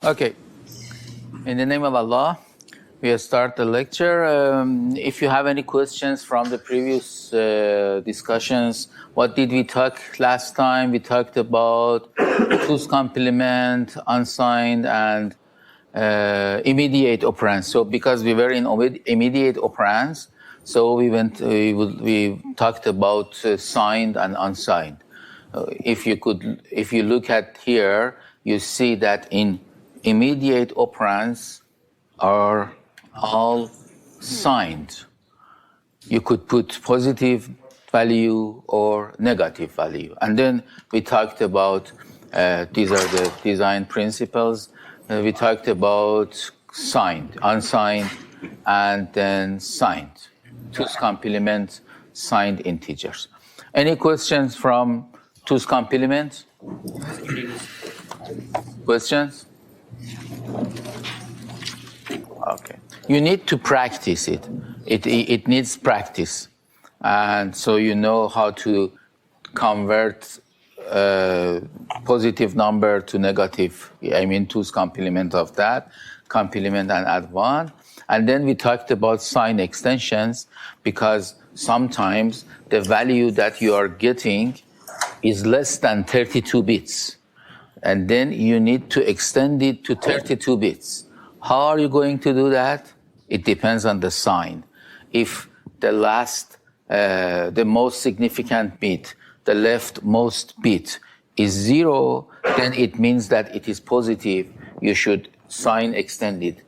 Okay. In the name of Allah, we start the lecture. If you have any questions from the previous discussions, what did we talk last time? We talked about two's complement, unsigned, and immediate operands. So because we were in immediate operands, so we talked about signed and unsigned. If you look at here, you see that in immediate operands are all signed. You could put positive value or negative value. And then we talked about, these are the design principles. We talked about signed, unsigned, and then signed. Two's complement, signed integers. Any questions from two's complement? Questions? Okay. You need to practice it. It needs practice. And so you know how to convert positive number to negative. I mean, two's complement of that, complement and add one. And then we talked about sign extensions because sometimes the value that you are getting is less than 32 bits. And then you need to extend it to 32 bits. How are you going to do that? It depends on the sign. If the the most significant bit, the leftmost bit is 0, then it means that it is positive. You should sign extend it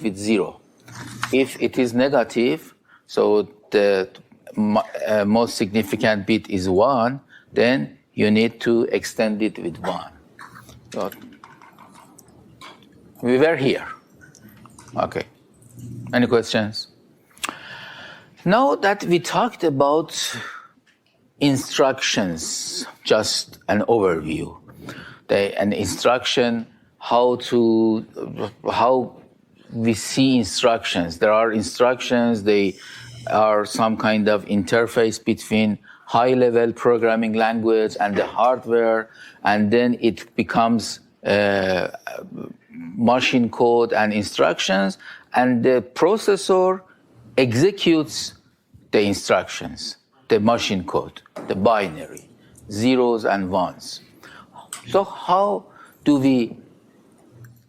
with 0. If it is negative, so the most significant bit is 1, then you need to extend it with 1. So we were here. Okay. Any questions? Now that we talked about instructions, just an overview. An instruction, how we see instructions. There are instructions, they are some kind of interface between high-level programming language and the hardware, and then it becomes machine code and instructions, and the processor executes the instructions, the machine code, the binary, zeros and ones. So how do we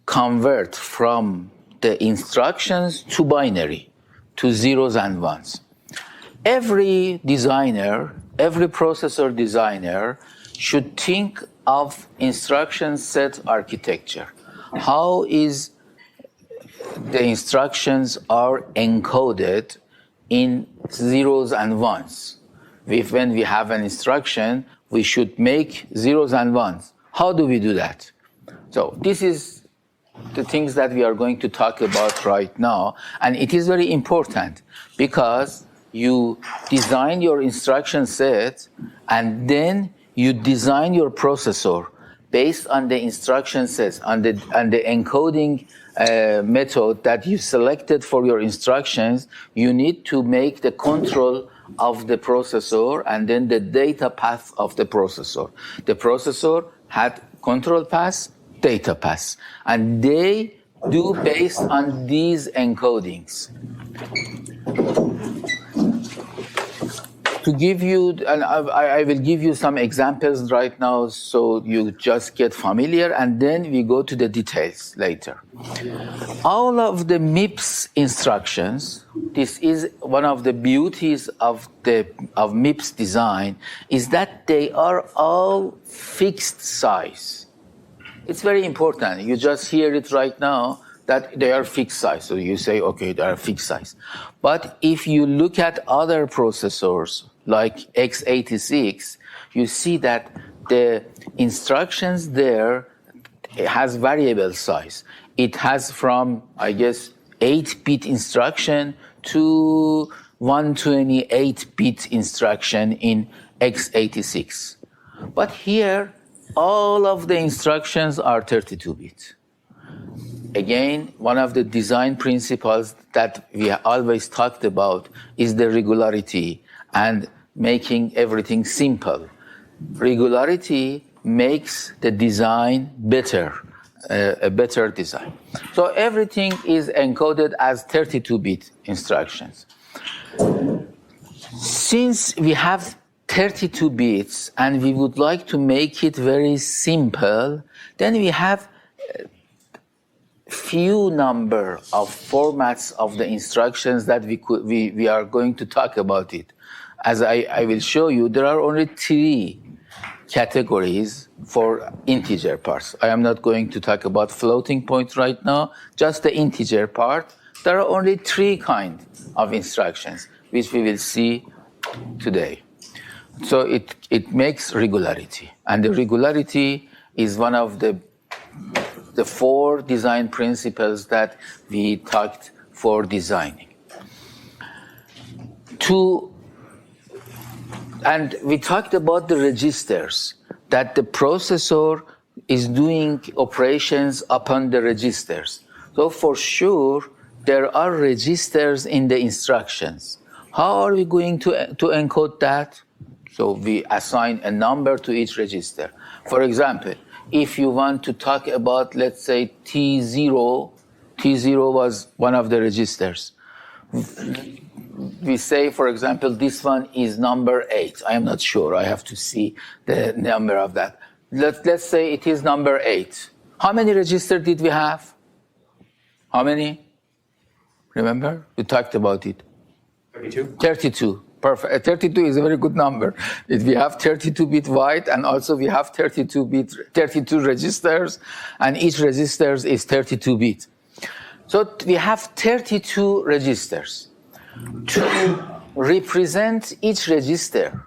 convert from the instructions to binary, to zeros and ones? Every designer, every processor designer should think of instruction set architecture. How is the instructions are encoded in zeros and ones? When we have an instruction, we should make zeros and ones. How do we do that? So this is the things that we are going to talk about right now. And it is very important because you design your instruction set and then you design your processor based on the instruction sets, on the encoding method that you selected for your instructions. You need to make the control of the processor and then the data path of the processor. The processor had control path, data path, and they do based on these encodings. To give you, and I will give you some examples right now so you just get familiar, and then we go to the details later. All of the MIPS instructions, this is one of the beauties of MIPS design, is that they are all fixed size. It's very important. You just hear it right now that they are fixed size. So you say, okay, they are fixed size. But if you look at other processors, like x86, you see that the instructions there has variable size. It has from, I guess, 8-bit instruction to 128-bit instruction in x86. But here, all of the instructions are 32-bit. Again, one of the design principles that we always talked about is the regularity and making everything simple. Regularity makes the design better. a better design. So everything is encoded as 32-bit instructions. Since we have 32 bits and we would like to make it very simple, then we have few number of formats of the instructions that we are going to talk about it. As I will show you, there are only 3 categories for integer parts. I am not going to talk about floating point right now, just the integer part. There are only 3 kinds of instructions, which we will see today. So it makes regularity. And the regularity is one of the 4 design principles that we talked for designing. And we talked about the registers, that the processor is doing operations upon the registers. So for sure, there are registers in the instructions. How are we going to encode that? So we assign a number to each register. For example, if you want to talk about, let's say, T0 was one of the registers. We say, for example, this one is number 8. I am not sure. I have to see the number of that. Let's say it is number 8. How many registers did we have? How many? Remember? We talked about it. 32. 32. Perfect. 32 is a very good number. We have 32-bit wide, and also we have 32 registers, and each register is 32-bit. So we have 32 registers. To represent each register,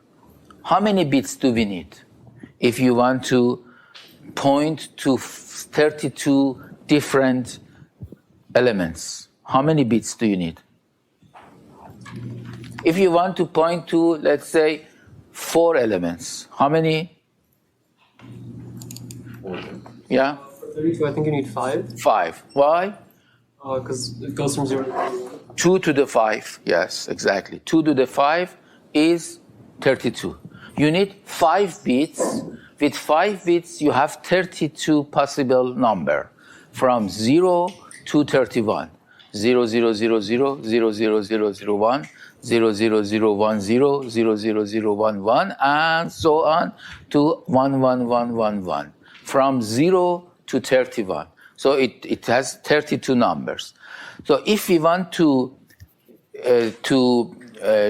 how many bits do we need? If you want to point to 32 different elements, how many bits do you need? If you want to point to, let's say, 4 elements, how many? 4. Yeah? For 32, I think you need 5. 5. Why? Because it goes from 0 to 1. 2 to the 5, yes, exactly. 2 to the 5 is 32. You need 5 bits. With 5 bits, you have 32 possible number from 0 to 31. 0, 0, 0, 0, 0, 0, 0, 0, 1, 0, 0, 0, 1, 0, 0, 0, 0, 1, 1, and so on to 1, 1, 1, 1, 1. From 0 to 31. So it has 32 numbers. So if we want to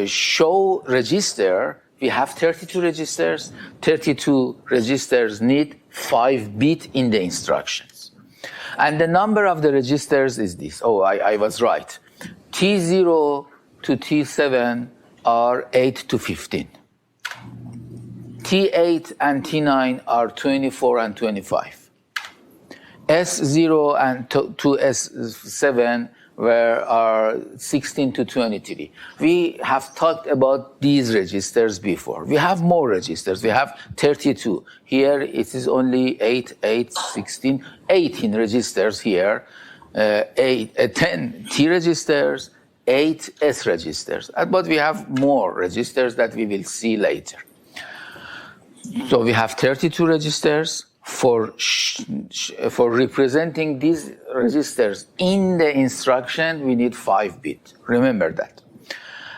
show register, we have 32 registers. 32 registers need 5 bits in the instructions. And the number of the registers is this. Oh, I was right. T0 to T7 are 8 to 15. T8 and T9 are 24 and 25. S0 and to S7 are 16 to 23. We have talked about these registers before. We have more registers. We have 32. Here it is only 8, 16, 18 registers here. 10 T registers, 8 S registers. But we have more registers that we will see later. So we have 32 registers. For representing these registers in the instruction, we need 5 bits. Remember that.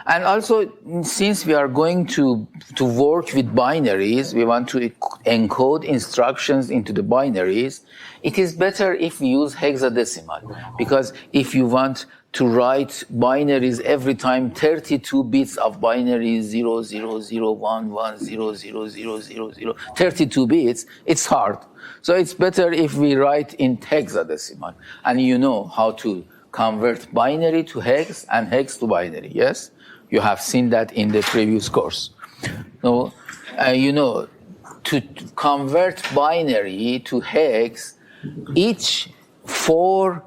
And also, since we are going to work with binaries, we want to encode instructions into the binaries, it is better if we use hexadecimal. Because if you want to write binaries every time, 32 bits of binaries, 0, 0, 0, 1, 1, 0, 0, 0, 0, 0, 32 bits, it's hard. So it's better if we write in hexadecimal. And you know how to convert binary to hex and hex to binary, yes? You have seen that in the previous course. So, you know, to convert binary to hex, each 4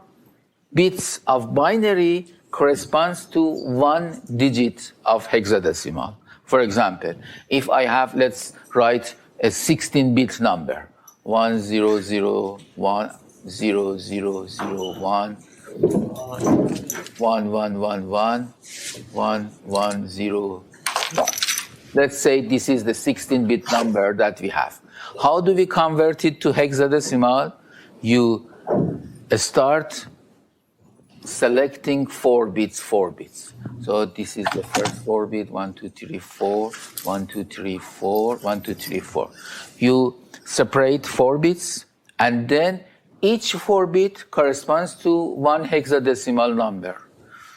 bits of binary corresponds to 1 digit of hexadecimal. For example, if I have, let's write a 16-bit number, 1, 0, 0, 1, 0, 0, 0, 1, 1, 1, 1, 1, 1, 1, 0, 1. Let's say this is the 16-bit number that we have. How do we convert it to hexadecimal? You start selecting 4 bits, 4 bits. So this is the first 4 bit, 1, 2, 3, 4, 1, 2, 3, 4, 1, 2, 3, 4. You separate 4 bits, and then each 4 bit corresponds to one hexadecimal number.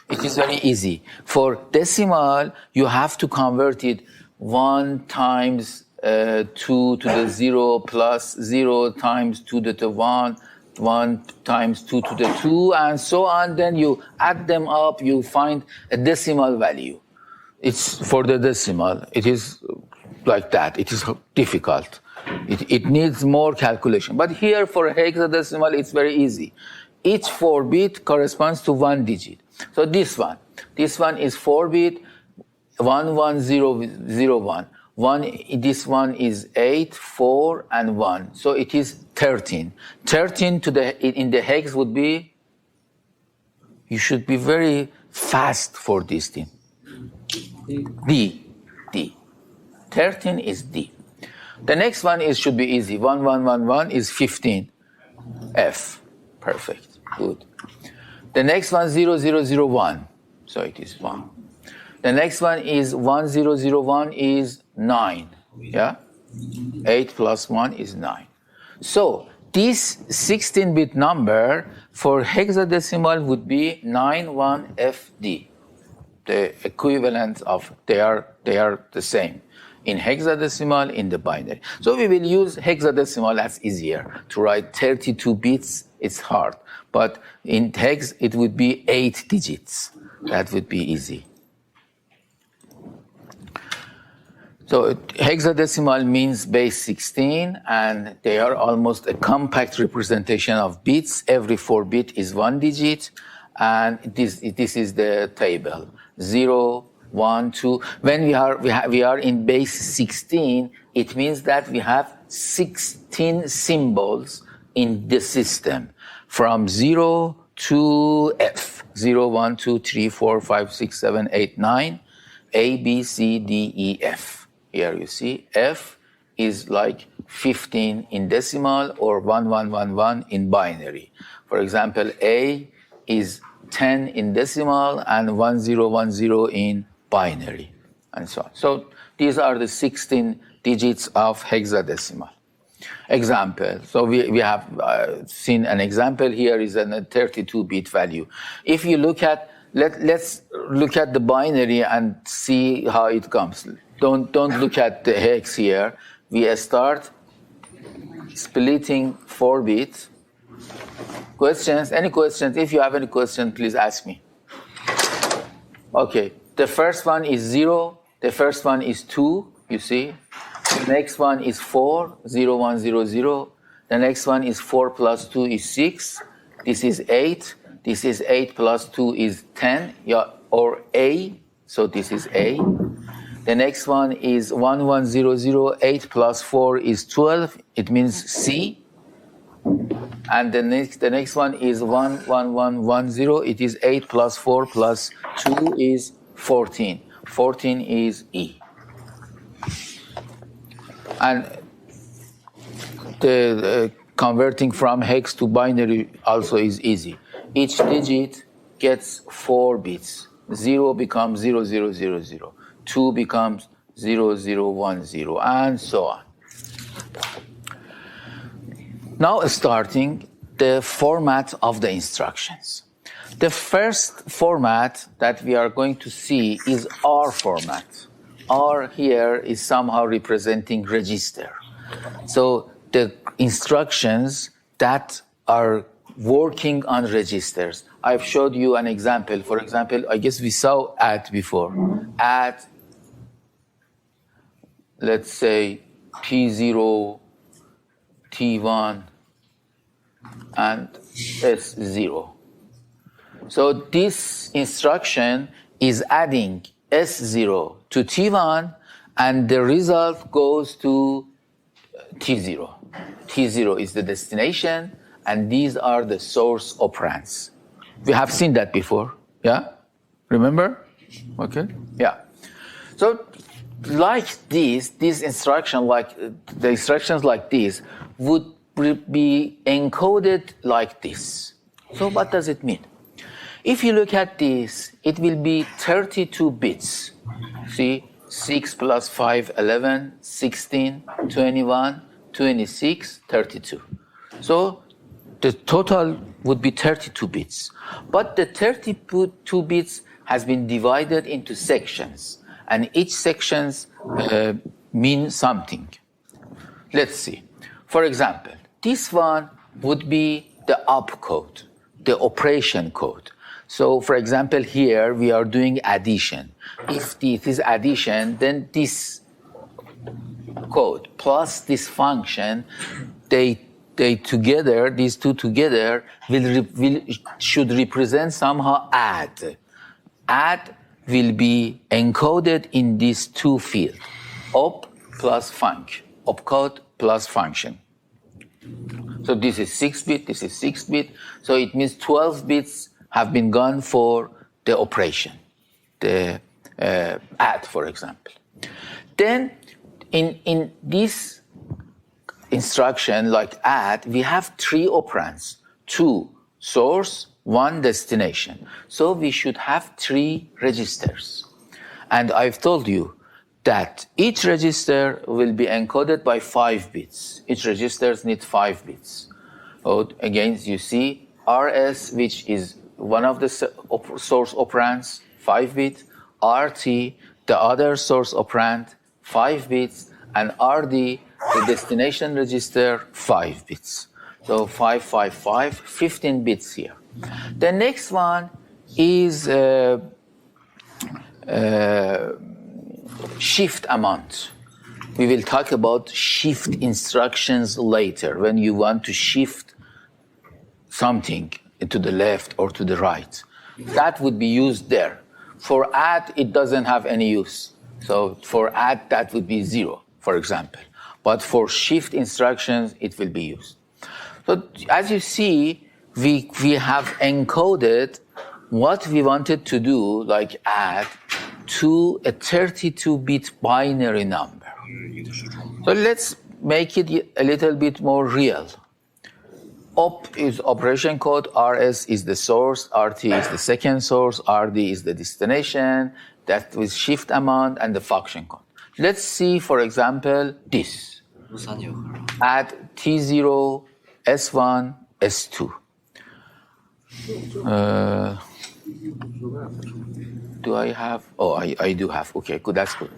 It is very easy. For decimal, you have to convert it 1 times 2 to the 0 plus 0 times 2 to the 1, 1 times 2 to the 2, and so on. Then you add them up, you find a decimal value. It's for the decimal. It is like that. It is difficult. It needs more calculation. But here for hexadecimal, it's very easy. Each 4 bit corresponds to 1 digit. So this one is 4 bit, 11001. This one is 8, 4, and 1. So it is 13. 13 in the hex would be, you should be very fast for this thing. D. 13 is D. The next one should be easy. 1111 is 15. F. Perfect. Good. The next one 0001. So it is 1. The next one is 1001 is 9. Yeah? 8 plus 1 is 9. So this 16-bit number for hexadecimal would be 91FD. The equivalent of, they are the same. In hexadecimal, in the binary. So we will use hexadecimal as easier. To write 32 bits, it's hard. But in hex, it would be 8 digits. That would be easy. So hexadecimal means base 16, and they are almost a compact representation of bits. Every 4 bit is 1 digit, and this is the table. 0, 1, 2. When we are in base 16, it means that we have 16 symbols in the system, from 0 to F. 0, 1, 2, 3, 4, 5, 6, 7, 8, 9, A, B, C, D, E, F. Here you see F is like 15 in decimal or 1111 in binary. For example, A is 10 in decimal and 1010 in binary, and so on. So these are the 16 digits of hexadecimal. Example. So we have seen an example here is a 32-bit value. If you look at, let's look at the binary and see how it comes. Don't look at the hex here. We start splitting 4 bits. Questions? Any questions? If you have any questions, please ask me. Okay. The first one is 0. The first one is 2, you see. The next one is 4, 0, 1, 0, 0. The next one is 4 plus 2 is 6. This is 8. This is 8 plus 2 is 10, or A. So this is A. The next one is 1, 1, 0, 0. 8 plus 4 is 12. It means C. And the next one is 1, 1, 1, 1, 0. It is 8 plus 4 plus 2 is 14. 14 is E. And the converting from hex to binary also is easy. Each digit gets 4 bits. 0 becomes 0, 0, 0, 0. 2 becomes 0, 0, 1, 0, and so on. Now starting the format of the instructions. The first format that we are going to see is R format. R here is somehow representing register. So the instructions that are working on registers. I've showed you an example. For example, I guess we saw add before. Add, let's say, T0, T1, and S0. So this instruction is adding S0 to T1, and the result goes to T0. T0 is the destination, and these are the source operands. We have seen that before, yeah? Remember? Okay, yeah. So like these instructions, like the instructions like this would be encoded like this. So what does it mean? If you look at this, it will be 32 bits. See, 6 plus 5, 11, 16, 21, 26, 32. So the total would be 32 bits. But the 32 bits has been divided into sections, and each sections mean something. Let's see. For example, this one would be the opcode, the operation code. So, for example, here we are doing addition. If it is addition, then this code plus this function, they together, these two together, should represent somehow add. Add will be encoded in these two fields, op plus func, opcode plus function. So this is 6-bit, this is 6-bit, so it means 12 bits have been gone for the operation, the add, for example. Then in this instruction, like add, we have 3 operands, 2 source, 1 destination. So we should have 3 registers. And I've told you that each register will be encoded by 5 bits. Each register needs 5 bits. So again, you see RS, which is one of the source operands, 5 bits, RT, the other source operand, 5 bits, and RD, the destination register, 5 bits. So 5, 5, 5, 15 bits here. The next one is shift amount. We will talk about shift instructions later when you want to shift something to the left or to the right. That would be used there. For add, it doesn't have any use. So for add, that would be 0, for example. But for shift instructions, it will be used. So as you see, we have encoded what we wanted to do, like add, to a 32-bit binary number. So let's make it a little bit more real. Op is operation code, RS is the source, RT is the second source, RD is the destination, that with shift amount and the function code. Let's see, for example, this. Add T0, S1, S2. Do I have? Oh, I do have. Okay, good, that's good.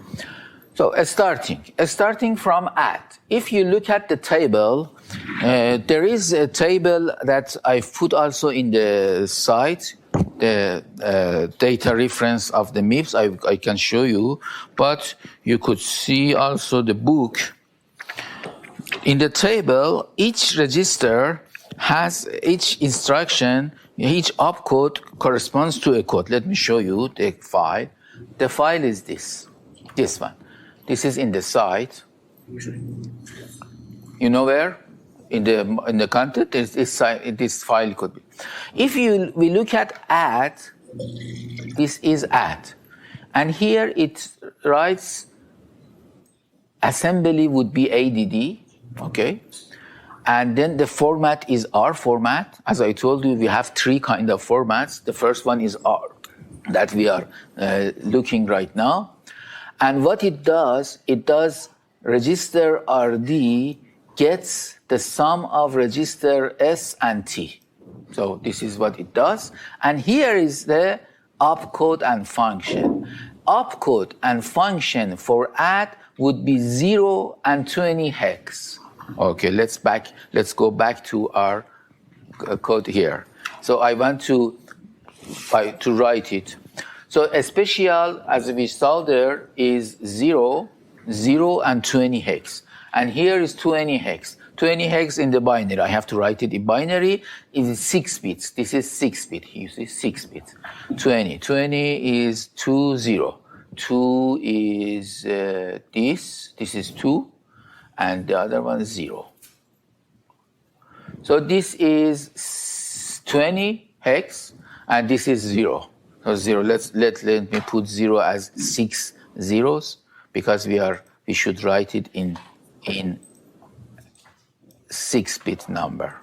So starting from add. If you look at the table, there is a table that I've put also in the site, the data reference of the MIPS. I can show you, but you could see also the book. In the table, each register has each instruction, each opcode corresponds to a code. Let me show you the file. The file is this one. This is in the site. You know where? In the content, this file could be. If we look at add, this is add. And here it writes assembly would be ADD, okay? And then the format is R format. As I told you, we have 3 kind of formats. The first one is R, that we are looking right now. And what it does register RD gets the sum of register S and T. So this is what it does. And here is the opcode and function. Opcode and function for add would be 0 and 20 hex. Okay, let's go back to our code here. So I want to write it. So a special, as we saw there, is 0, 0, and 20 hex. And here is 20 hex. 20 hex in the binary. I have to write it in binary. It is 6 bits. This is 6 bit. You see, 6 bits. 20. 20 is 2, 0. 2 is this. This is 2. And the other one is 0. So this is 20 hex, and this is 0. So 0. Let me put 0 as 6 zeros, because we should write it in 6-bit number.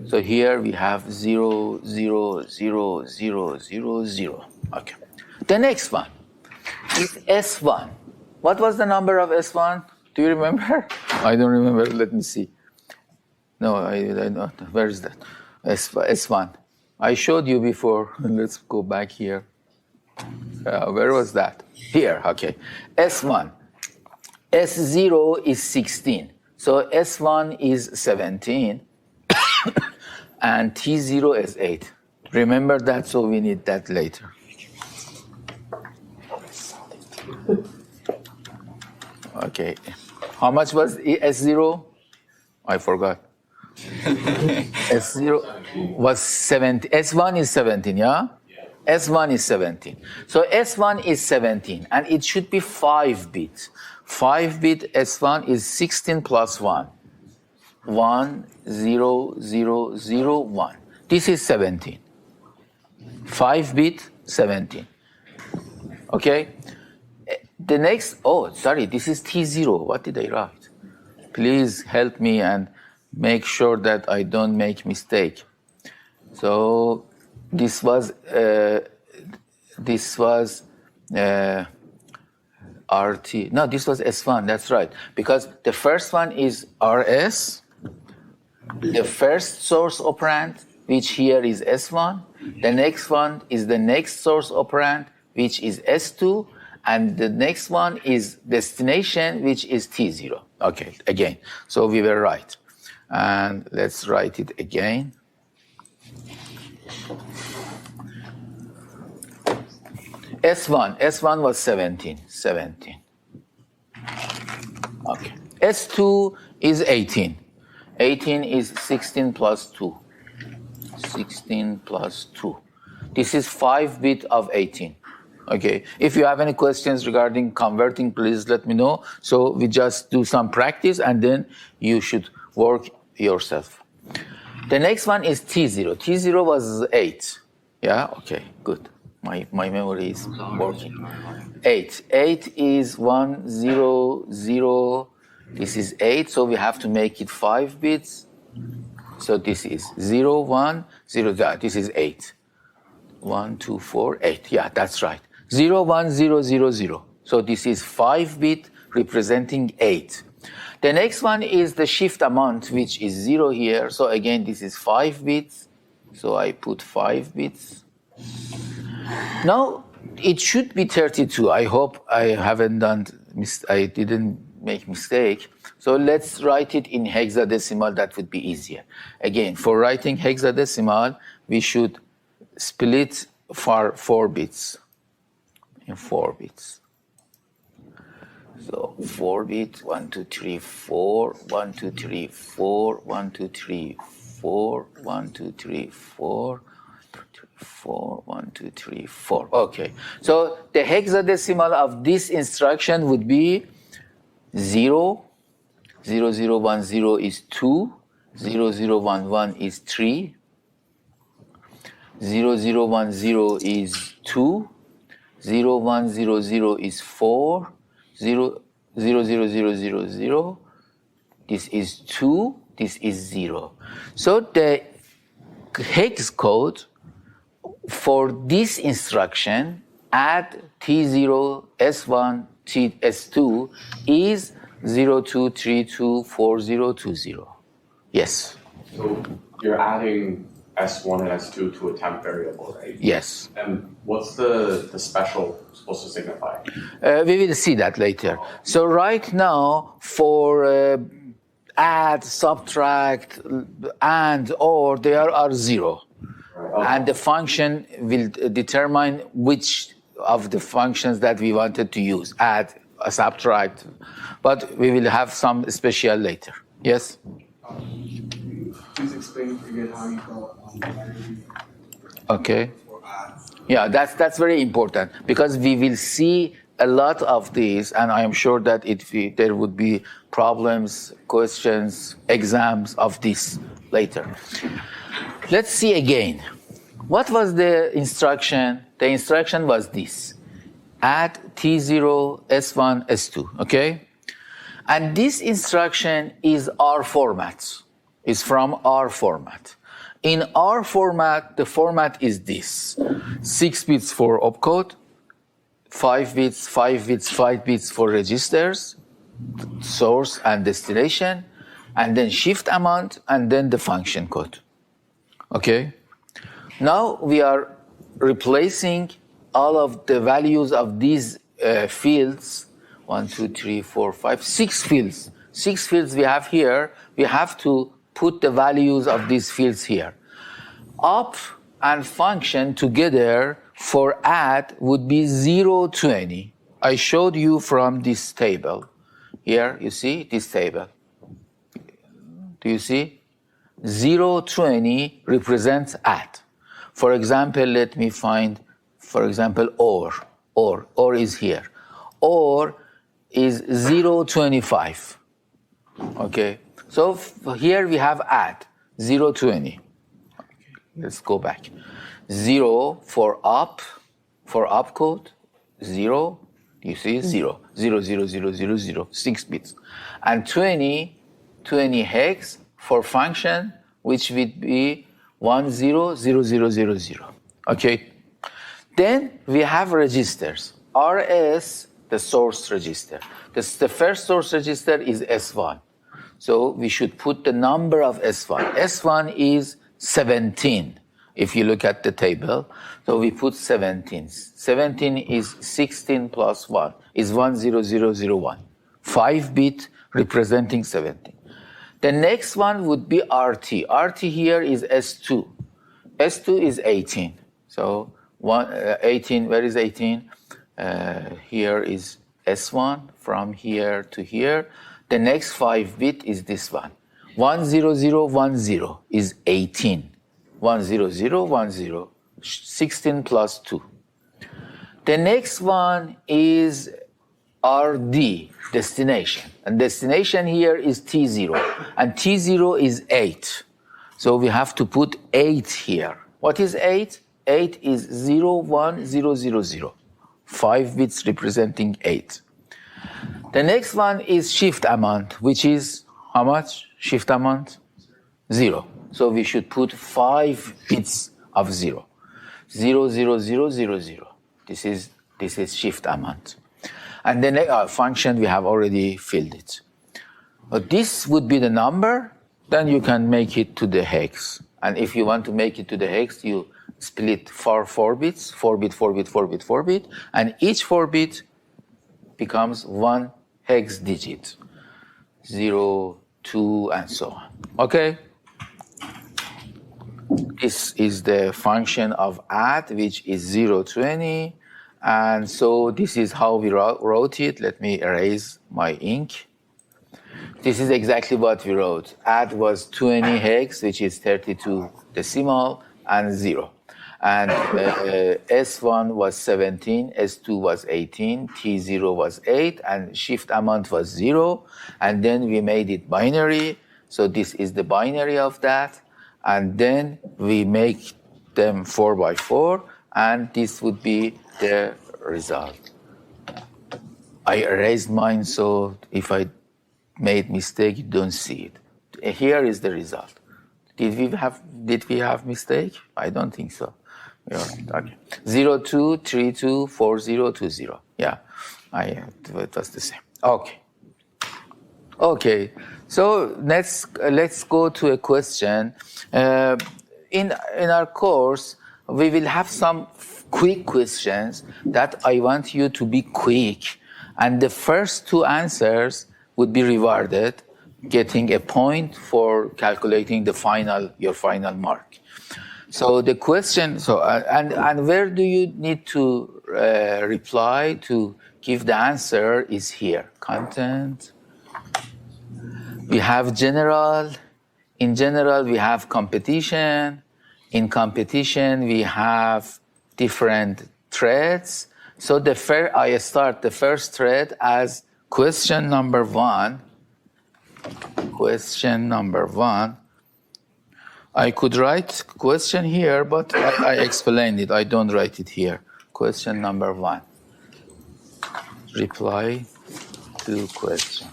So here we have 0, 0, 0, 0, 0, 0. Okay. The next one is S1. What was the number of S1? Do you remember? I don't remember. Let me see. No, I don't. Where is that? S1. I showed you before. Let's go back here. Where was that? Here. Okay. S1. S0 is 16. So S1 is 17. And T0 is 8. Remember that, so we need that later. Okay. How much was S0? I forgot. S0 was 17. S1 is 17, yeah? S1 is 17. So S1 is 17, and it should be 5 bits. 5-bit S1 is 16 plus 1. 1, 0, 0, 0, 1. This is 17. 5-bit, 17. Okay? The next, oh, sorry, this is T0. What did I write? Please help me and make sure that I don't make mistake. So this was RT. No, this was S1. That's right. Because the first one is RS, the first source operand, which here is S1. The next one is the next source operand, which is S2. And the next one is destination, which is T0. Okay, again. So we were right. And let's write it again. S1 was 17. Okay. S2 is 18. 18 is 16 plus 2. 16 plus 2. This is 5-bit of 18. Okay. If you have any questions regarding converting, please let me know. So we just do some practice and then you should work yourself. The next one is T0. T0 was 8. Yeah? Okay, good. My memory is working. 8. 8 is 1, 0, 0. This is 8, so we have to make it 5 bits. So this is 0, 1, 0. This is 8. 1, 2, 4, 8. Yeah, that's right. 0, 1, 0, 0, 0. So this is 5-bit representing 8. The next one is the shift amount, which is 0 here. So again, this is 5 bits. So I put 5 bits. Now, it should be 32. I hope I didn't make mistake. So let's write it in hexadecimal. That would be easier. Again, for writing hexadecimal, we should split for 4 bits. In 4 bits. So 4 bits, 1, 2, 3, 4, 1, 2, 3, 4, 1, 2, 3, 4, 1, 2, 3, 4, 4, 1, 2, 3, 4. Okay. So the hexadecimal of this instruction would be 0, 0, 0, 1, 0 is 2, 0, 0, 1, 1 is 3, 0, 0, 1, 0 is 2, 0, 1, 0, 0 is 4, 0, 0, 0, 0, 0, 0. This is 2, this is 0. So the hex code for this instruction, add T0, S1, S2 is 02324020. Yes. So you're adding S1 and S2 to a temp variable, right? Yes. And what's the special supposed to signify? We will see that later. So right now, for add, subtract, and, or, there are 0. Okay. And the function will determine which of the functions that we wanted to use, add, subtract. But we will have some special later. Yes? Please explain again how you go. Okay. Yeah, that's very important because we will see a lot of these, and I am sure that there would be problems, questions, exams of this later. Let's see again. What was the instruction? The instruction was this. Add T0, S1, S2, okay? And this instruction is our format. It's from R format. In R format, the format is this. 6 bits for opcode, 5 bits for registers, source and destination, and then shift amount, and then the function code. Okay? Now we are replacing all of the values of these fields. 1, 2, 3, 4, 5, 6 fields. 6 fields we have here. We have to put the values of these fields here. Up and function together for add would be 0, 20. I showed you from this table. Here, you see this table. Do you see? 0, 20 represents add. For example, let me find, for example, or is here. Or is 0, 25. Okay, so here we have add, 0, 20. Let's go back. 0 for opcode, 0, you see 0, 0, 0, 0, 0, 0, 6 bits. And 20 hex for function, which would be 1, 0, 0, 0, 0, 0. Okay, then we have registers. RS, the source register. The first source register is S1. So we should put the number of S1. S1 is 17, if you look at the table. So we put 17. 17 is 16 plus 1, is 10001. 5 bit representing 17. The next one would be RT. RT here is S2. S2 is 18. So 18, where is 18? Here is S1 from here to here. The next 5 bit is this one. 10010 is 18. 10010, 16 plus 2. The next one is RD, destination. And destination here is T0. And T0 is 8. So we have to put 8 here. What is 8? 8 is 01000. 5 bits representing 8. The next one is shift amount, which is how much? Shift amount? 0. So we should put 5 bits of 0. 00000. This is shift amount. And the next function, we have already filled it. But this would be the number, then you can make it to the hex. And if you want to make it to the hex, you split for 4 bits, 4 bit, 4 bit, 4 bit, 4 bit, and each 4 bit becomes 1 hex digit. 0, 2, and so on. Okay? This is the function of add, which is 0, 20. And so this is how we wrote it. Let me erase my ink. This is exactly what we wrote. Add was 20 hex, which is 32 decimal, and 0. And S1 was 17, S2 was 18, T0 was 8, and shift amount was 0. And then we made it binary. So this is the binary of that. And then we make them 4 by 4, and this would be the result. I erased mine, so if I made mistake, you don't see it. Here is the result. Did we have mistake? I don't think so. Okay. 02324020. Yeah, it was the same. Okay. Okay. So let's go to a question. In our course, we will have some quick questions that I want you to be quick, and the first 2 answers would be rewarded, getting a point for calculating your final mark. So the question, and where do you need to reply to give the answer is here. Content. We have general. In general, we have competition. In competition, we have different threads. So I start the first thread as question number 1. Question number 1. I could write question here, but I explained it. I don't write it here. Question number 1. Reply to question.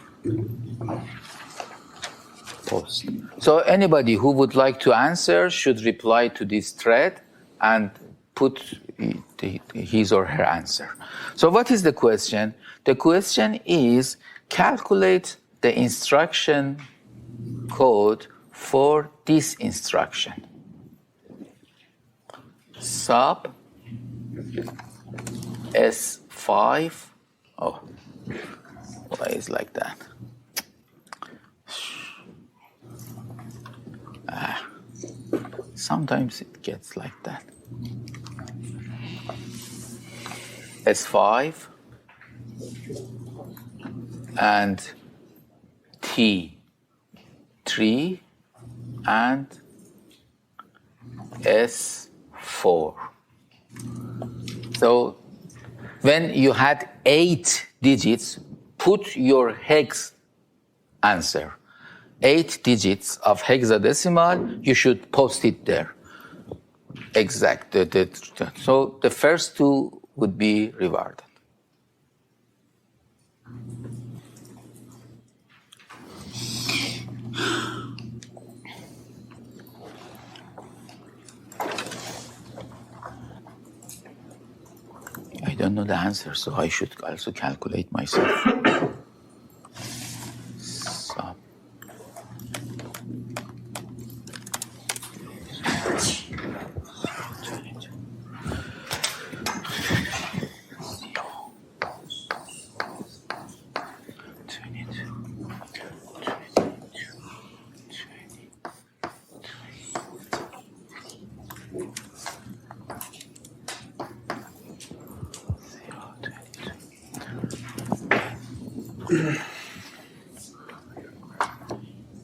Post. So anybody who would like to answer should reply to this thread and put his or her answer. So what is the question? The question is calculate the instruction code for this instruction. Sub S5. Oh, why is like that? Sometimes it gets like that. S5 and T3 and S4. So when you had 8 digits, put your hex answer. 8 digits of hexadecimal, you should post it there. Exact. So the first 2 would be rewarded. I don't know the answer, so I should also calculate myself. Sub.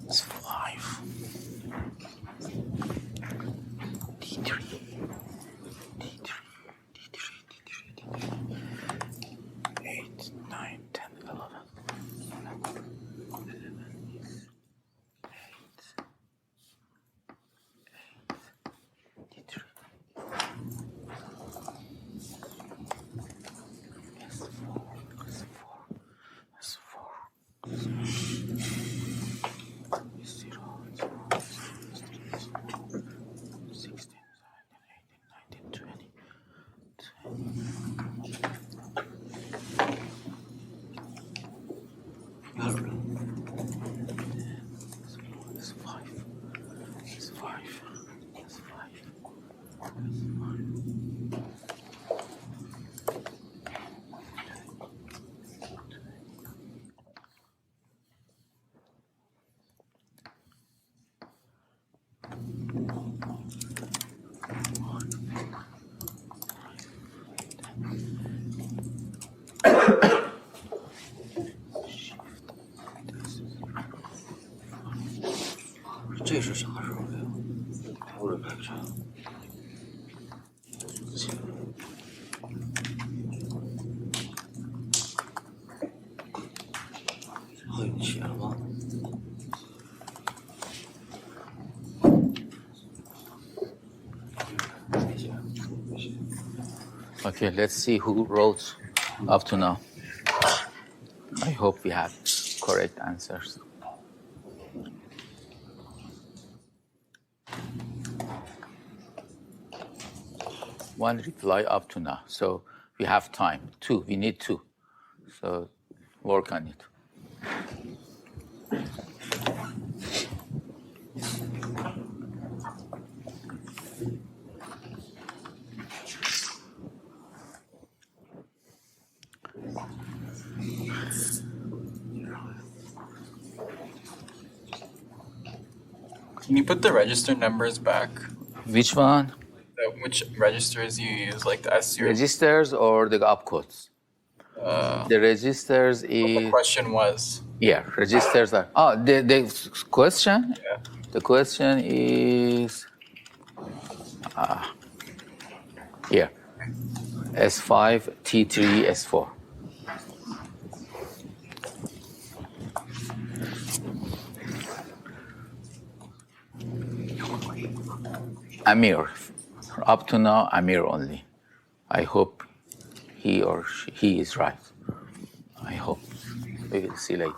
It's 5. D3. 8, 9, 10, 11. 8, 这是啥时候的呀？我这看啥？还有写了吗？ Okay, let's see who wrote up to now. I hope we have correct answers. One reply up to now. So we have time. 2. We need 2. So work on it. Can you put the register numbers back? Which one? Which registers you use, like the S0? Registers or the opcodes? The registers What the is... question was. Yeah, registers are... Oh, the question? Yeah. The question is... here. S5, T3, S4. Amir. Up to now, Amir only. I hope he or he is right. I hope. We will see later.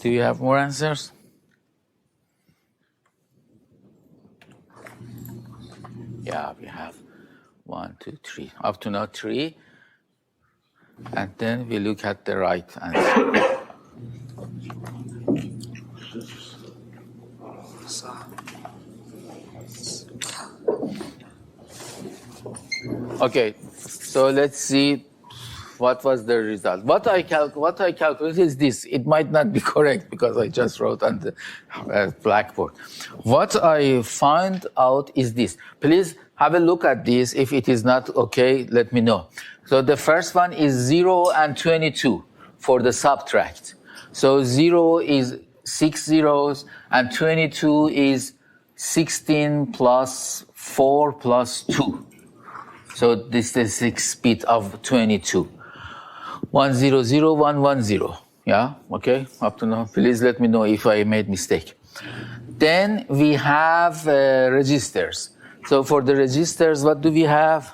Do you have more answers? Yeah, we have 1, 2, 3. Up to now 3. And then we look at the right answer. Okay, so let's see what was the result. What I calculated is this. It might not be correct because I just wrote on the blackboard. What I find out is this. Please have a look at this. If it is not okay, let me know. So the first one is 0 and 22 for the subtract. So 0 is 6 zeros and 22 is 16 plus 4 plus 2. So this is the 6th bit of 22. 1 0 0 1 1 0. Yeah, okay, up to now. Please let me know if I made mistake. Then we have registers. So for the registers, what do we have?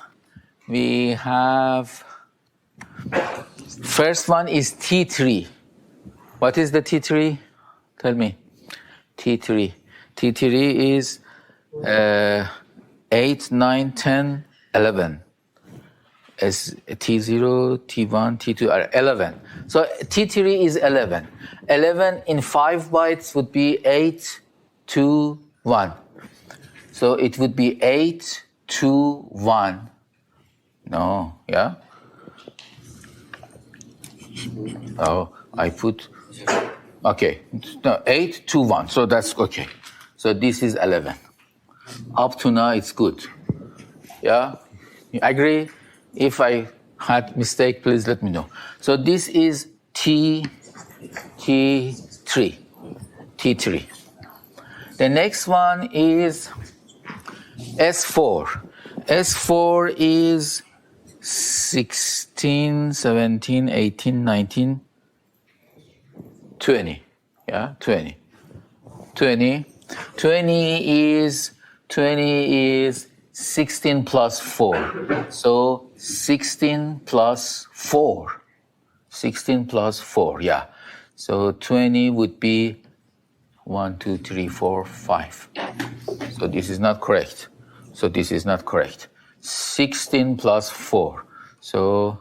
We have, first one is T3. What is the T3? Tell me. T3. T3 is 8, 9, 10, 11. As T0, T1, T2 are 11. So T3 is 11. 11 in 5 bytes would be 8, 2, 1. So it would be 8, 2, 1. No, yeah? Oh, I put, okay. No, 8, 2, 1. So that's okay. So this is 11. Up to now, it's good. Yeah? You agree? If I had mistake, please let me know. So this is T3. T3. The next one is S4. S4 is 16, 17, 18, 19, 20. Yeah, 20. 20. 20 is 16 plus 4. So 16 plus 4. 16 plus 4, yeah. So 20 would be 1, 2, 3, 4, 5. So this is not correct. So this is not correct. 16 plus 4. So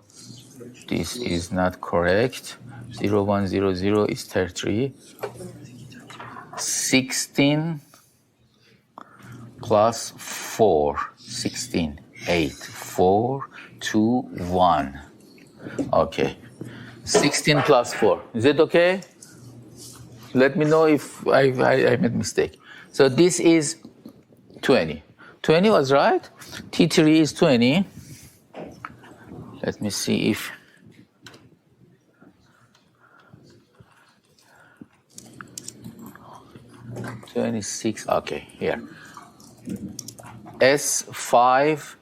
this is not correct. 0, 1, 0, 0 is 33. 16 plus 4. 16, 8, 4, 2, 1. Okay. 16 plus 4. Is it okay? Let me know if I made mistake. So this is 20. 20 was right. T3 is 20. Let me see if... $26, okay, here. S5,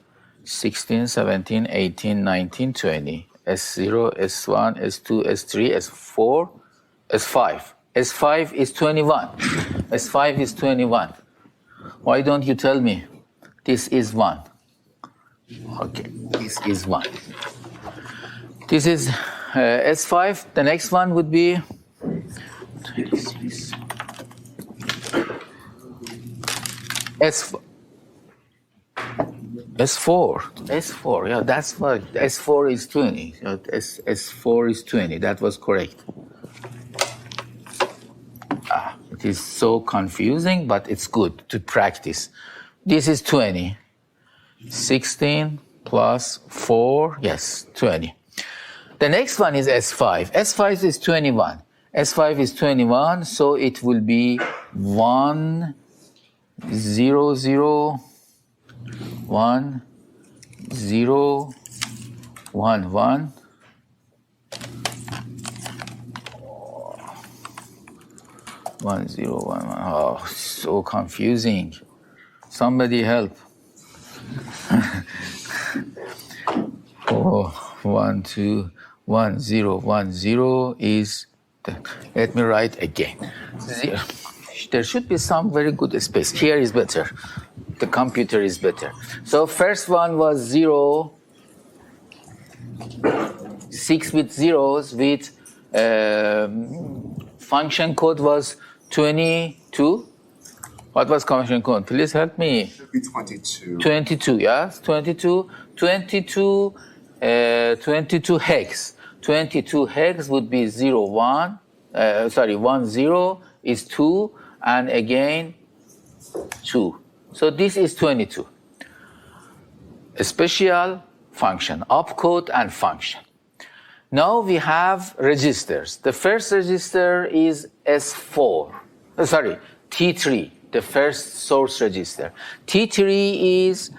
16, 17, 18, 19, 20. S0, S1, S2, S3, S4, S5. S5 is 21. S5 is 21. Why don't you tell me? This is 1. Okay, this is 1. This is S5. The next one would be 26. S4, yeah, that's what, S4 is 20. S4 is 20, that was correct. It is so confusing, but it's good to practice. This is 20. 16 plus 4, yes, 20. The next one is S5. S5 is 21. S5 is 21, so it will be 1, 0, 0, 1, 0, 1, 1. 1, 0, 1, 1. Oh, so confusing. Somebody help. 4, Oh, 1, 2, 1, 0, 1, 0 is, let me write again. Zero. There should be some very good space. Here is better. The computer is better. So first one was 0, 6 with zeros with function code was 22. What was function code? Please help me. Should be 22. 22, yes, 22 hex. 22 hex would be 0, 1, 1, 0 is 2, and again 2. So this is 22. A special function, opcode and function. Now we have registers. The first register is S4, T3, the first source register. T3 is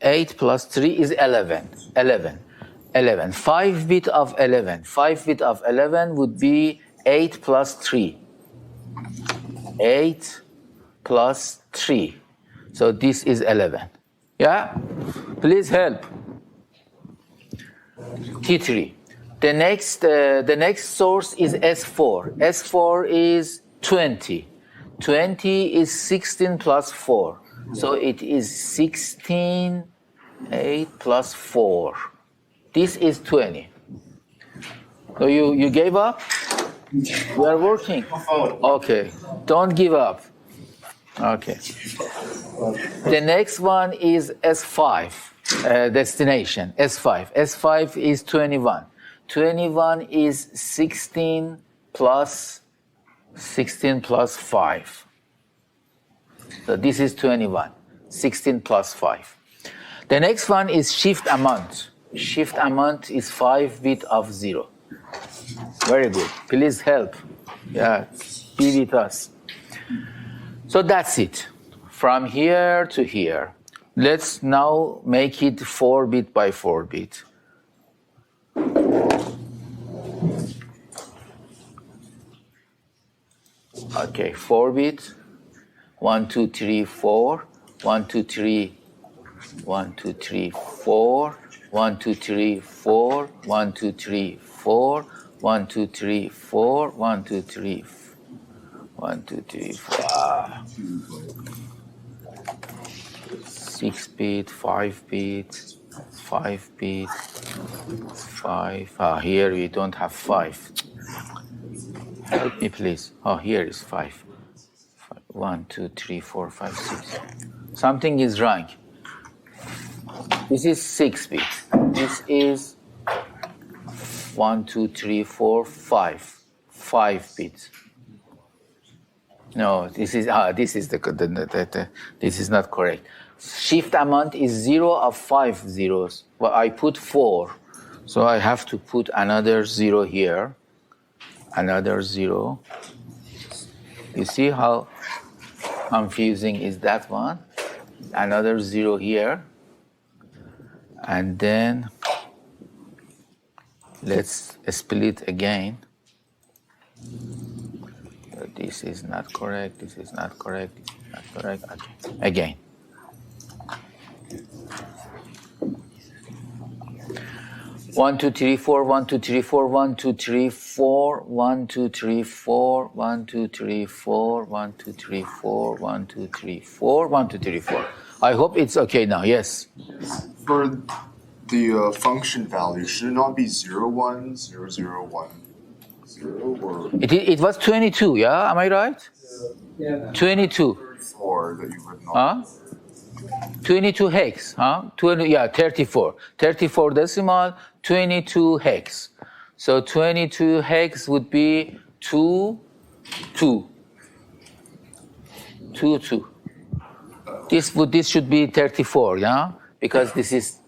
8 plus 3 is 11. 5 bit of 11. 5 bit of 11 would be 8 plus 3. 8 plus 3. So this is 11. Yeah? Please help. T3. The next source is S4. S4 is 20. 20 is 16 plus 4. So it is 16, 8 plus 4. This is 20. So you gave up? You are working? Okay. Don't give up. Okay. The next one is S5, destination, S5. S5 is 21. 21 is 16 plus 5. So this is 21, 16 plus 5. The next one is shift amount. Shift amount is 5 bit of 0. Very good. Please help. Yeah, be with us. So that's it. From here to here. Let's now make it 4 bit by 4 bit. Okay, 4 bit. 1, 2, 3, 4. 1, 2, 3. 1, 2, 3, 4. 1, 2, 3, 4. 1, 2, 3, 4. 1, 2, 3, 4. 1, 2, 3, 1, 2, 3, 4. 6 bit, 5 bit, 5 bit, 5. Here we don't have 5. Help me, please. Here is 5. 1, 2, 3, 4, 5, 6. Something is wrong. This is 6 bit. This is 1, 2, 3, 4, 5. 5 bits. No, this is this is not correct. Shift amount is 0 of 5 zeros. Well, I put 4, so I have to put another 0 here. Another 0. You see how confusing is that one? Another 0 here. And then let's split again. This is not correct, this is not correct, this is not correct. Okay. Again. One, two, three, four, 1, 2, 3, 4, 1, 2, 3, 4, 1, 2, 3, 4, 1, 2, 3, 4, 1, 2, 3, 4, 1, 2, 3, 4, 1, 2, 3, 4. I hope it's okay now, yes. For the function value, should it not be 0, 1, 0, 0, 1, 0, or It was 22, yeah? Am I right? Yeah. 22. 34 that you would not? 22 hex, 34. 34 decimal, 22 hex. So 22 hex would be 2, 2. 2, 2. This should be 34, yeah? Because this is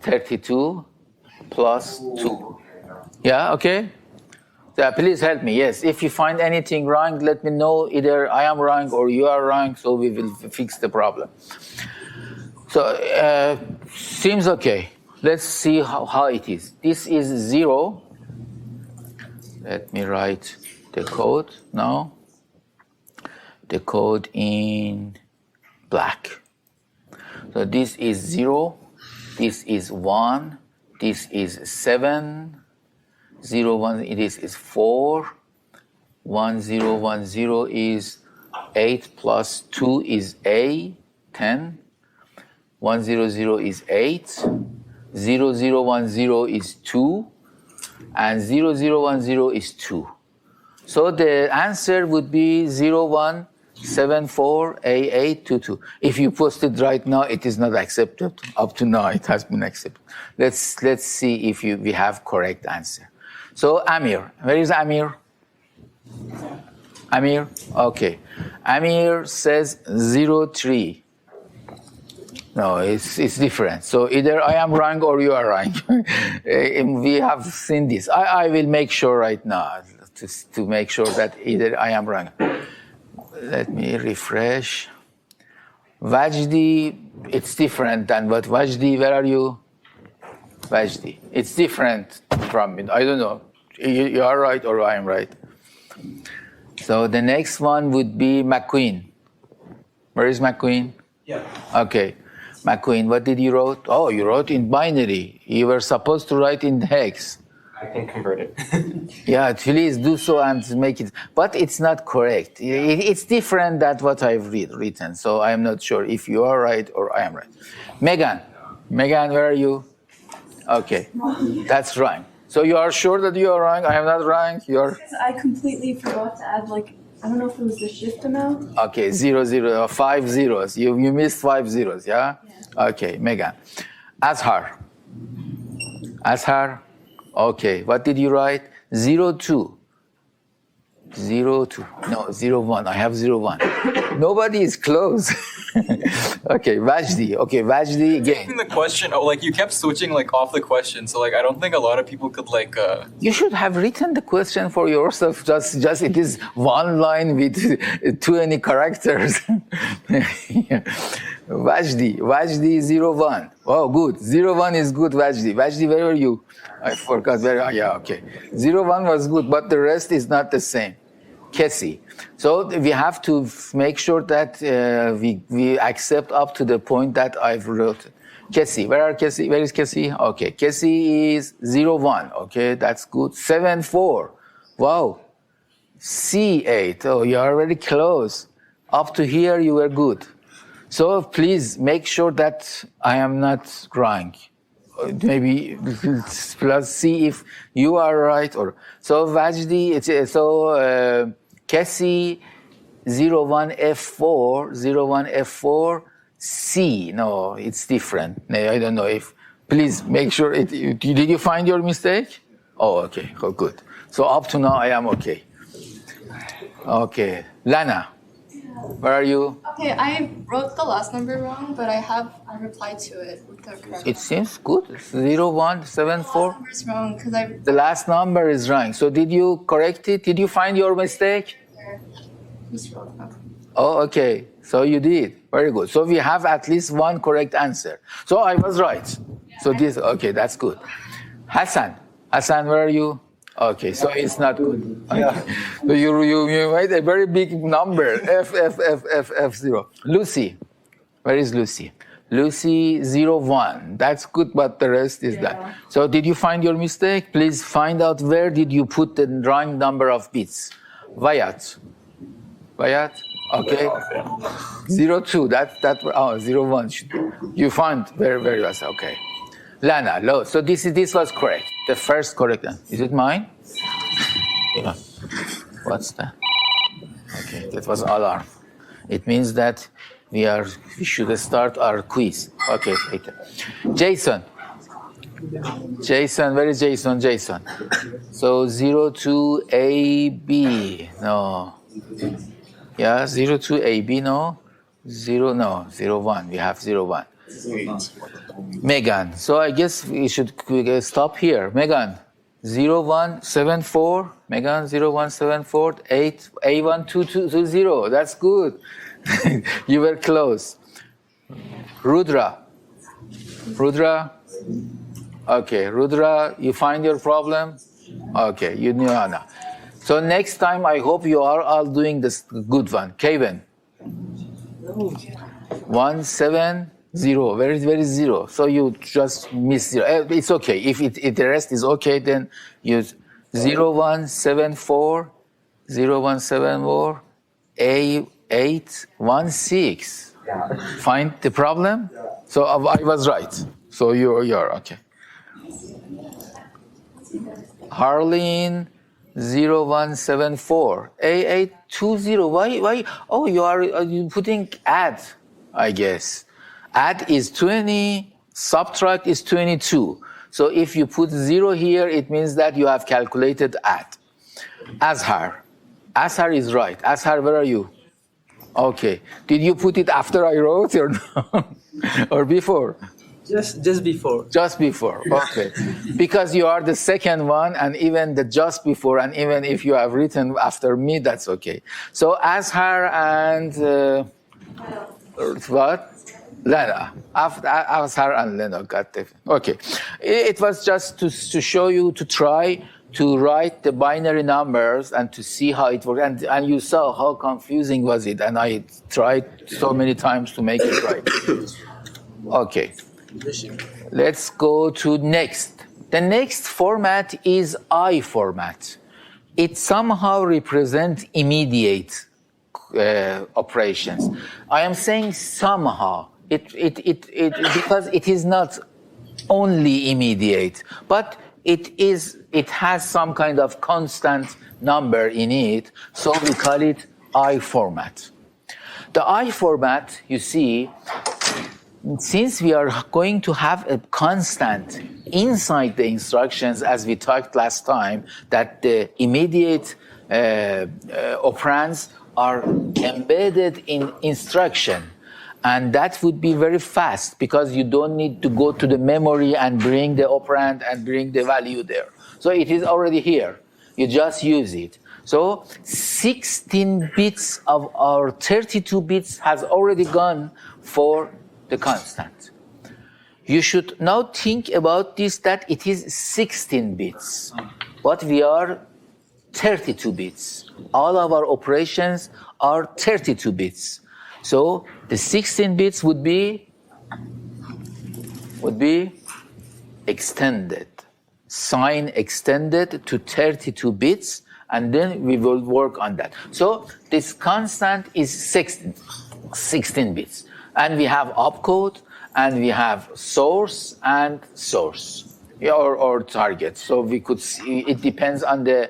32 plus 2. Yeah, okay? So please help me, yes. If you find anything wrong, let me know. Either I am wrong or you are wrong, so we will fix the problem. So, seems okay. Let's see how it is. This is 0. Let me write the code now. The code in black. So this is 0. This is 1. This is 7. 0, 1, it is 4. 1, 0, 1, 0 is 8 plus 2 is 10. 1, 0, 0 is 8. 0, 0, 1, 0 is 2. And 0, 0, 1, 0 is 2. So the answer would be 0, 1, 7, 4, A, 8, 2, 2. If you post it right now, it is not accepted. Up to now, it has been accepted. Let's see if we have correct answer. So Amir, where is Amir? Amir, okay. Amir says 0, 3. No, it's different. So either I am wrong or you are wrong. We have seen this. I will make sure right now to make sure that either I am wrong. Let me refresh. Vajdi, it's different than what Vajdi, where are you? Vajdi, it's different from it. I don't know. You are right or I am right. So the next one would be McQueen. Where is McQueen? Yeah. Okay. McQueen, what did you wrote? Oh, you wrote in binary. You were supposed to write in hex. I can convert it. Yeah, please do so and make it. But it's not correct. It's different than what I've written. So I'm not sure if you are right or I am right. Megan, where are you? Okay, that's right. So you are sure that you are wrong? I am not wrong? You're... Because I completely forgot to add, like, I don't know if it was the shift amount. Okay, 0, 0, 5 zeros. You missed 5 zeros, yeah? Okay, Megan. Azhar. Okay, what did you write? 0, 2. 0, 2. No, 0, 1. I have 0, 1. Nobody is close. Okay, Vajdi. Okay, Vajdi again. The question, like you kept switching like off the question, so like I don't think a lot of people could like. You should have written the question for yourself. Just it is one line with too many characters. Yeah. Vajdi 0, 1. Oh, good. 0, 1 is good, Vajdi. Vajdi, where are you? I forgot where. Yeah, okay. 0, 1 was good, but the rest is not the same. Cassie. So we have to make sure that we accept up to the point that I've wrote. Cassie, where is Cassie? Okay, Cassie is 0, 1. Okay, that's good. 7, 4. Wow. C8. Oh, you're already close. Up to here, you were good. So please make sure that I am not wrong. Maybe plus see if you are right or so. Vajdi, Cassie 0, 1, F4 0, 1, F4 C. No, it's different. I don't know if. Please make sure. Did you find your mistake? Oh, okay. Oh, good. So up to now, I am okay. Okay, Lana. Where are you? Okay, I wrote the last number wrong, but I replied to it with the correct. It seems good. 0, 1, 7, 4. The last number is wrong because I. The last number is wrong. So did you correct it? Did you find your mistake? Just wrote that. Oh, okay. So you did. Very good. So we have at least one correct answer. So I was right. So this, okay, that's good. Hassan, where are you? Okay, so it's not good. Okay. Yeah. So you made a very big number. F0. Lucy, where is Lucy? Lucy 0, 1. That's good, but the rest is that. So did you find your mistake? Please find out where did you put the wrong number of bits. Vayat. Okay. 0, 2. Oh, 0, 1. You found very well. Okay. Lana, low. So this was correct. The first correct answer. Is it mine? Yeah. What's that? Okay, that was alarm. It means that we should start our quiz. Okay, later. Jason, where is Jason? So 0, 2, AB. No. Yeah, 0, 2, AB. No. 0, 1. We have 0, 1. Megan, so I guess we should stop here. Megan, 0, 1, 7, 4. Megan, 0, 1, 7, 4, 8, A1, 2, 2, 0. That's good. You were close. Rudra. Okay, Rudra, you find your problem? Okay, you knew Anna. So next time, I hope you are all doing this good one. Kevin. 1, 7. Zero, very zero. So you just miss zero. It's okay. If the rest is okay, then use 0174, 0174, A816. Find the problem? So I was right. So you're okay. Harleen 0174, A820. Why? Oh, you are putting add, I guess. Add is 20, subtract is 22. So if you put 0 here, it means that you have calculated add. Azhar. Azhar is right. Azhar, where are you? Okay. Did you put it after I wrote or no? Or before? Just before. Just before, okay. Because you are the second one, and even the just before, and even if you have written after me, that's okay. So Azhar and what? Lena. After Azhar and Lena got it. Okay. It was just to show you, to try to write the binary numbers and to see how it works. And you saw how confusing was it, and I tried so many times to make it right. Okay. Let's go to next. The next format is I format. It somehow represents immediate operations. I am saying somehow. Because it is not only immediate, but it has some kind of constant number in it, so we call it I format. The I format, you see, since we are going to have a constant inside the instructions, as we talked last time, that the immediate operands are embedded in instruction. And that would be very fast because you don't need to go to the memory and bring the operand and bring the value there. So it is already here. You just use it. So 16 bits of our 32 bits has already gone for the constant. You should now think about this, that it is 16 bits, but we are 32 bits. All of our operations are 32 bits. So the 16 bits would be extended, sign extended to 32 bits, and then we will work on that. So this constant is 16 bits. And we have opcode, and we have source and source, or target. So we could see, it depends on the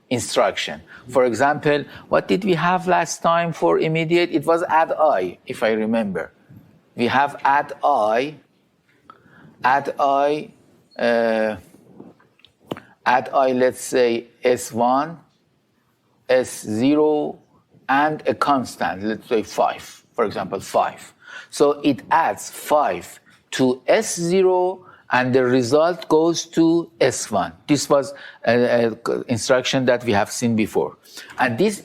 instruction. For example, what did we have last time for immediate? It was add I, if I remember. We have add I, let's say S1, S0, and a constant, let's say 5, for example, 5. So it adds 5 to S0, and the result goes to S1. This was an instruction that we have seen before. And this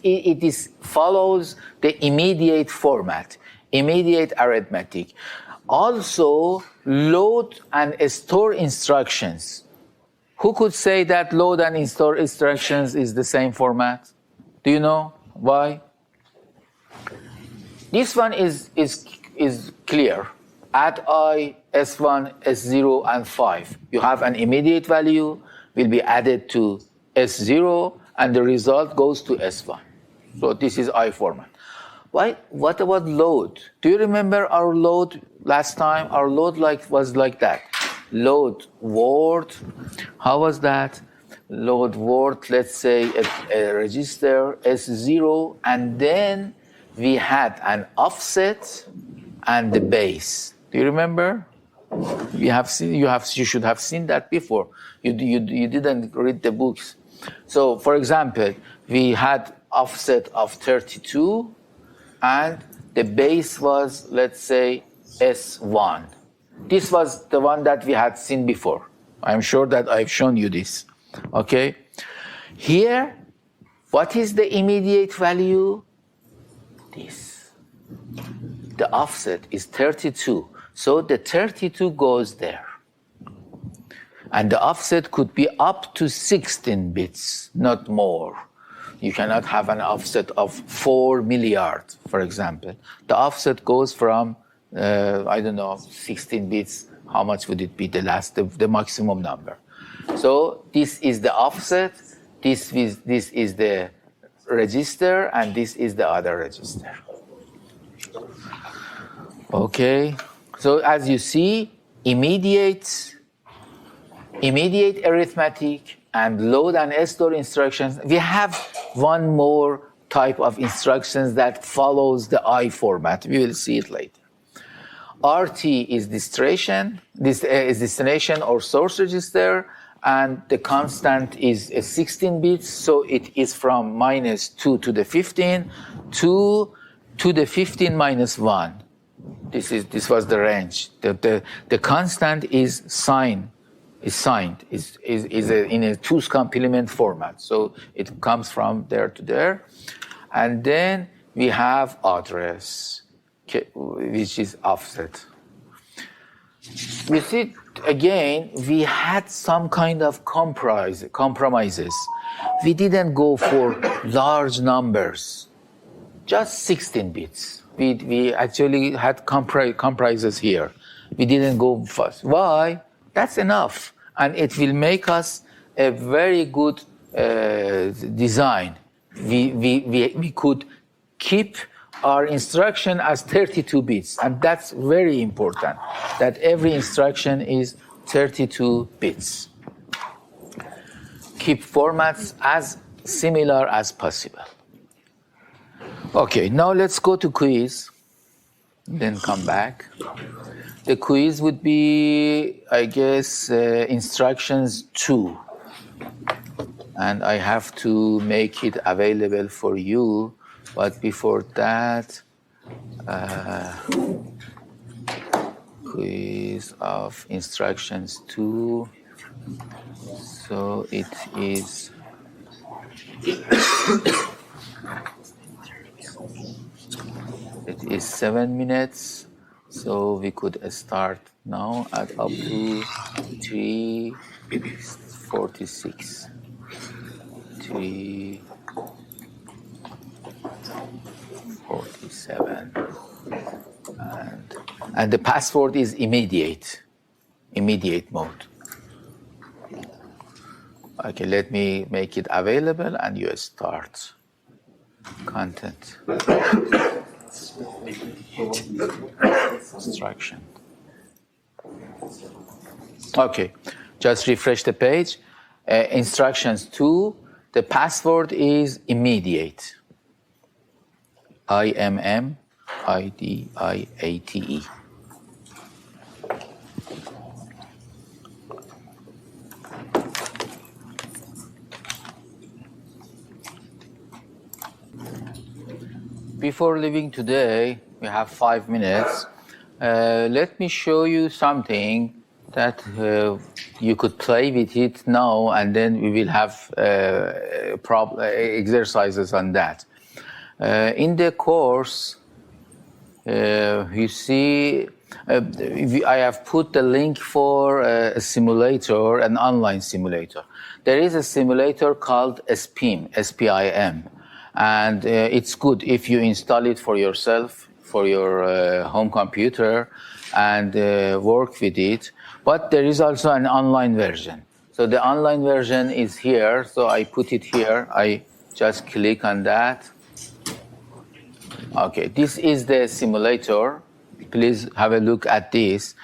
follows the immediate format, immediate arithmetic. Also, load and store instructions. Who could say that load and store instructions is the same format? Do you know why? This one is clear. Add I, S1, S0, and 5. You have an immediate value, will be added to S0, and the result goes to S1. So this is I format. What about load? Do you remember our load last time? Our load was like that. Load word. How was that? Load word, let's say a register S0, and then we had an offset and the base. Do you remember? You should have seen that before. You didn't read the books. So, for example, we had offset of 32, and the base was, let's say, S1. This was the one that we had seen before. I'm sure that I've shown you this. Okay? Here, what is the immediate value? This. The offset is 32. So the 32 goes there. And the offset could be up to 16 bits, not more. You cannot have an offset of 4 milliard, for example. The offset goes from I don't know, 16 bits, how much would it be the maximum number? So this is the offset, this is the register, and this is the other register. Okay, so as you see, immediate arithmetic and load and store instructions. We have one more type of instructions that follows the I format. We will see it later. RT is destination or source register, and the constant is 16 bits, so it is from -2 to the 15 to the 15 minus 1. This was the range. The constant is signed in a 2's complement format, so it comes from there to there, and then we have address, which is offset. You see, again, we had some kind of compromises. We didn't go for large numbers, just 16 bits. We actually had compromises here. We didn't go fast. Why? That's enough, and it will make us a very good design. We could keep our instruction as 32 bits, and that's very important, that every instruction is 32 bits. Keep formats as similar as possible. Okay, now let's go to quiz, then come back. The quiz would be, I guess, instructions 2. And I have to make it available for you. But before that, quiz of instructions 2. So it is it is 7 minutes. So we could start now at up to 3:46. 3:47, and the password is immediate mode. Okay, let me make it available and you start. Content. Instruction. Okay, just refresh the page. Instructions 2, the password is immediate. IMMIDIATE. Before leaving today, we have 5 minutes. Let me show you something that you could play with it now, and then we will have exercises on that. In the course, you see, I have put the link for a simulator, an online simulator. There is a simulator called SPIM, S-P-I-M, and it's good if you install it for yourself, for your home computer, and work with it. But there is also an online version. So the online version is here, so I put it here. I just click on that. Okay, this is the simulator. Please have a look at this.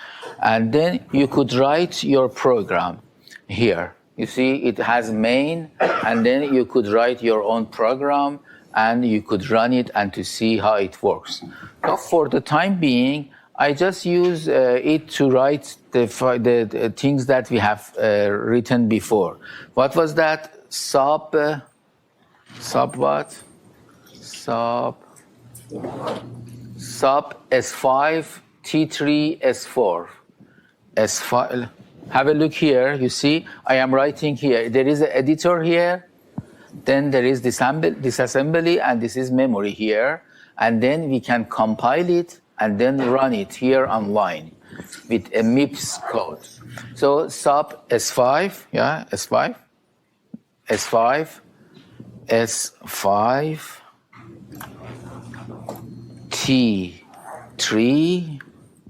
And then you could write your program here. You see, it has main, and then you could write your own program, and you could run it and to see how it works. So for the time being, I just use it to write the things that we have written before. What was that? Sub what? Sub S5, T3, S4. S5. Have a look here. You see, I am writing here. There is an editor here. Then there is disassembly, and this is memory here. And then we can compile it and then run it here online with a MIPS code. So sub S5, yeah, S5, T3,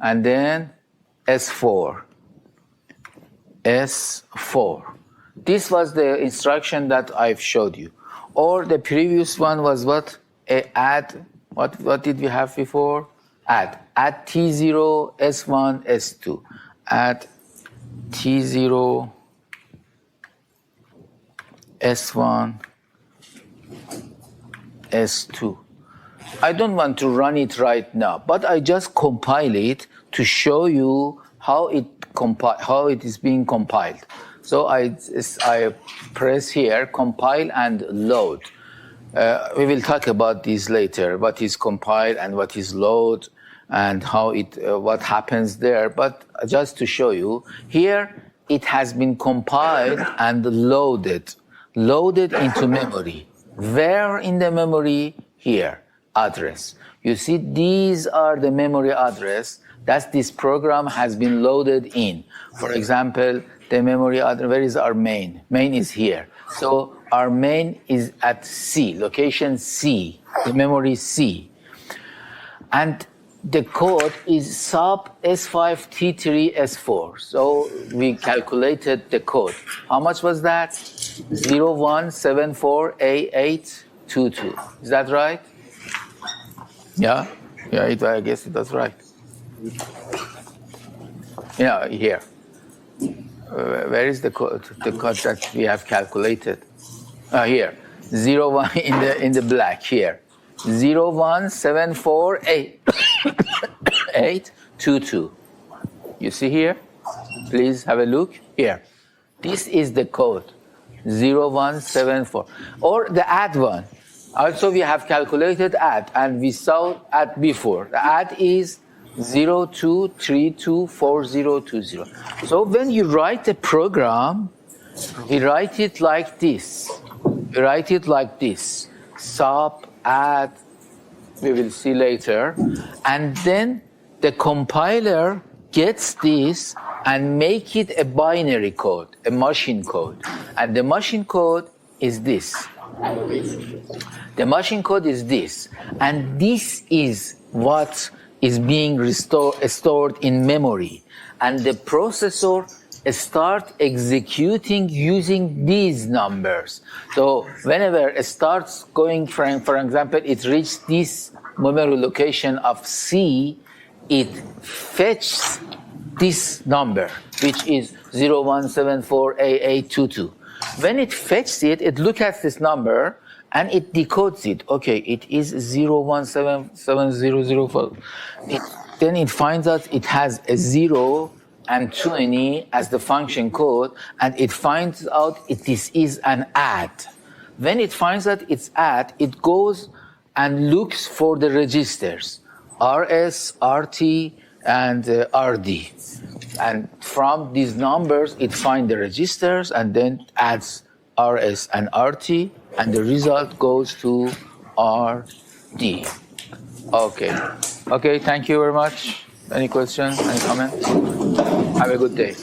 and then S4. S4. This was the instruction that I've showed you. Or the previous one was what? Add, what did we have before? Add T0, S1, S2. Add T0, S1, S2. I don't want to run it right now, but I just compile it to show you how it is being compiled. So I press here, compile and load. We will talk about this later, what is compile and what is load and how what happens there. But just to show you, here it has been compiled and loaded into memory. Where in the memory? Here, address. You see, these are the memory address that this program has been loaded in. For example, the memory address, where is our main? Main is here. So our main is at C, location C, the memory C. And the code is sub S5, T3, S4. So we calculated the code. How much was that? 0174A822. Is that right? Yeah? Yeah, I guess that's right. Yeah, here. Where is the code? The code that we have calculated? Here. 01 in the black here. 0174A822. You see here? Please have a look here. This is the code. 0174. Or the add one. Also, we have calculated add, and we saw add before. The add is 02324020. So when you write the program, we write it like this. We write it like this. Sub, add, we will see later. And then the compiler gets this and make it a binary code, a machine code. And the machine code is this. The machine code is this. And this is what is being stored in memory. And the processor start executing using these numbers. So whenever it starts going, for example, it reaches this memory location of C, it fetches this number, which is 0174A822. When it fetches it, it looks at this number and it decodes it. Okay, it is 017700. Then it finds out it has a 0 and 20 as the function code, and it finds out this is an add. When it finds out it's add, it goes and looks for the registers, RS, RT, and RD. And from these numbers, it finds the registers and then adds RS and RT, and the result goes to RD. Okay. Okay, thank you very much. Any questions? Any comments? Have a good day.